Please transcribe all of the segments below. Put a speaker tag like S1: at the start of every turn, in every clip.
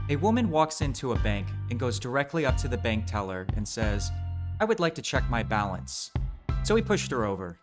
S1: A woman walks into a bank and goes directly up to the bank teller and says, "I would like to check my balance." So he pushed her over.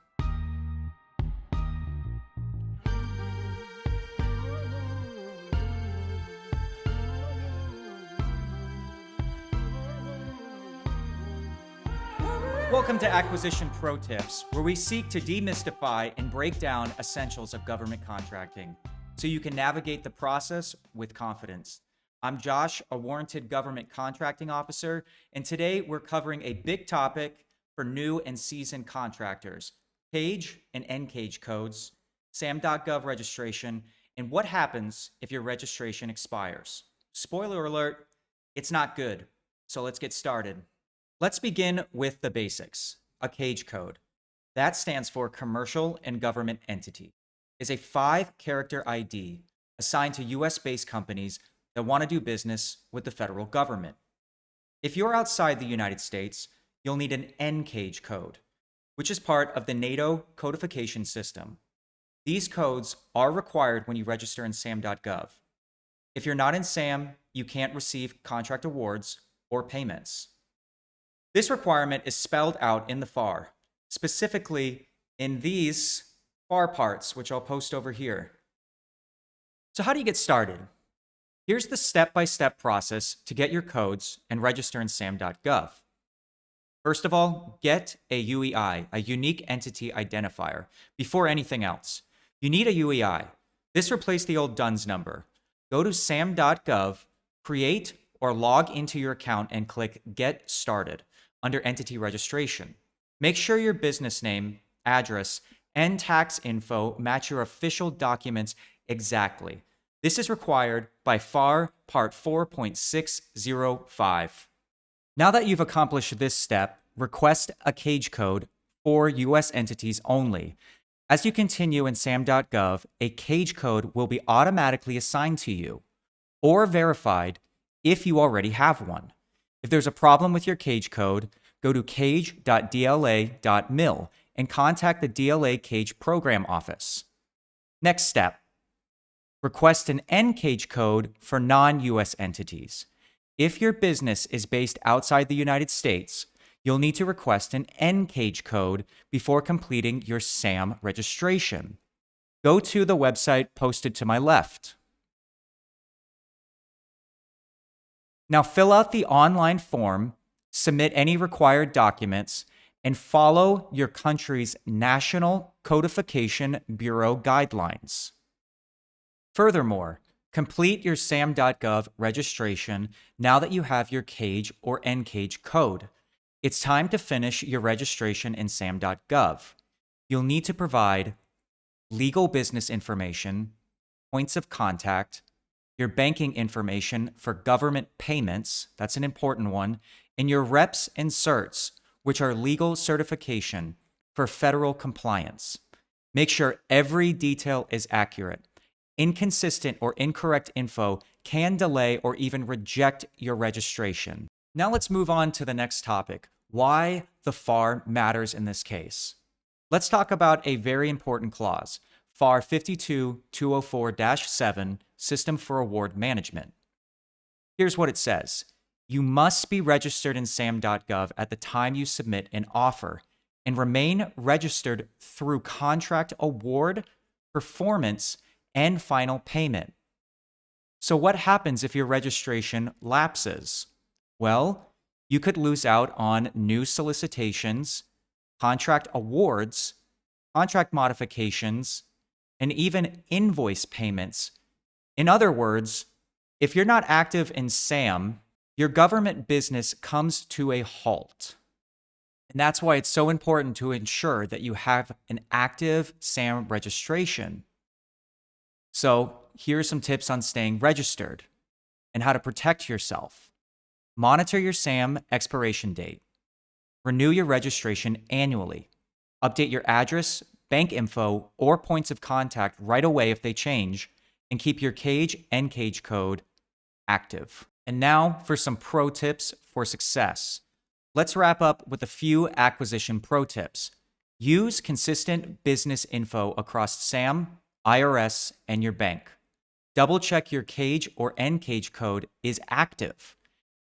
S1: Welcome to Acquisition Pro Tips, where we seek to demystify and break down essentials of government contracting so you can navigate the process with confidence. I'm Josh, a warranted government contracting officer, and today we're covering a big topic for new and seasoned contractors: CAGE and NCAGE codes, SAM.gov registration, and what happens if your registration expires. Spoiler alert, it's not good. So let's get started. Let's begin with the basics. A CAGE code. That stands for Commercial and Government Entity. Is a 5-character ID assigned to US-based companies that want to do business with the federal government. If you're outside the United States, you'll need an NCAGE code, which is part of the NATO codification system. These codes are required when you register in SAM.gov. If you're not in SAM, you can't receive contract awards or payments. This requirement is spelled out in the FAR, specifically in these FAR parts, which I'll post over here. So how do you get started? Here's the step-by-step process to get your codes and register in SAM.gov. First of all, get a UEI, a Unique Entity Identifier, before anything else. You need a UEI. This replaced the old DUNS number. Go to SAM.gov, create or log into your account and click Get Started under Entity Registration. Make sure your business name, address, and tax info match your official documents exactly. This is required by FAR Part 4.605. Now that you've accomplished this step, request a CAGE code for US entities only. As you continue in SAM.gov, a CAGE code will be automatically assigned to you or verified if you already have one. If there's a problem with your CAGE code, go to cage.dla.mil and contact the DLA CAGE program office. Next step, request an NCAGE code for non-US entities. If your business is based outside the United States, you'll need to request an NCAGE code before completing your SAM registration. Go to the website posted to my left. Now fill out the online form, submit any required documents, and follow your country's National Codification Bureau guidelines. Furthermore, complete your SAM.gov registration now that you have your CAGE or NCAGE code. It's time to finish your registration in SAM.gov. You'll need to provide legal business information, points of contact, your banking information for government payments, that's an important one, and your reps and certs, which are legal certification for federal compliance. Make sure every detail is accurate. Inconsistent or incorrect info can delay or even reject your registration. Now let's move on to the next topic, why the FAR matters in this case. Let's talk about a very important clause, FAR 52204-7, System for Award Management. Here's what it says. You must be registered in SAM.gov at the time you submit an offer and remain registered through contract award, performance, and final payment. So what happens if your registration lapses? Well, you could lose out on new solicitations, contract awards, contract modifications, and even invoice payments. In other words, if you're not active in SAM, your government business comes to a halt. And that's why it's so important to ensure that you have an active SAM registration. So here are some tips on staying registered and how to protect yourself. Monitor your SAM expiration date. Renew your registration annually. Update your address, bank info, or points of contact right away if they change, and keep your CAGE and NCAGE code active. And now for some pro tips for success. Let's wrap up with a few acquisition pro tips. Use consistent business info across SAM, IRS, and your bank. Double check your CAGE or NCAGE code is active.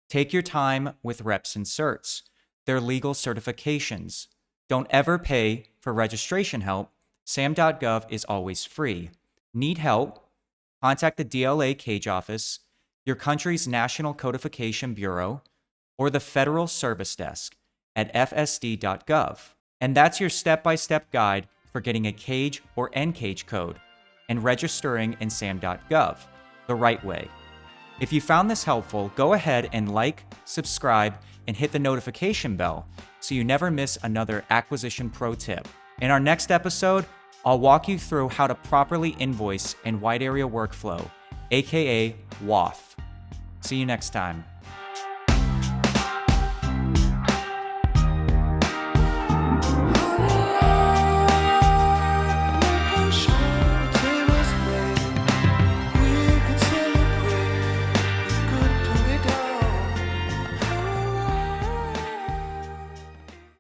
S1: Take your time with reps and certs. They're legal certifications. Don't ever pay for registration help. SAM.gov is always free. Need help? Contact the DLA CAGE office, your country's National Codification Bureau, or the Federal Service Desk at fsd.gov. And that's your step-by-step guide for getting a CAGE or NCAGE code and registering in SAM.gov the right way. If you found this helpful, go ahead and like, subscribe, and hit the notification bell so you never miss another acquisition pro tip. In our next episode, I'll walk you through how to properly invoice in wide area workflow, aka WAF. See you next time.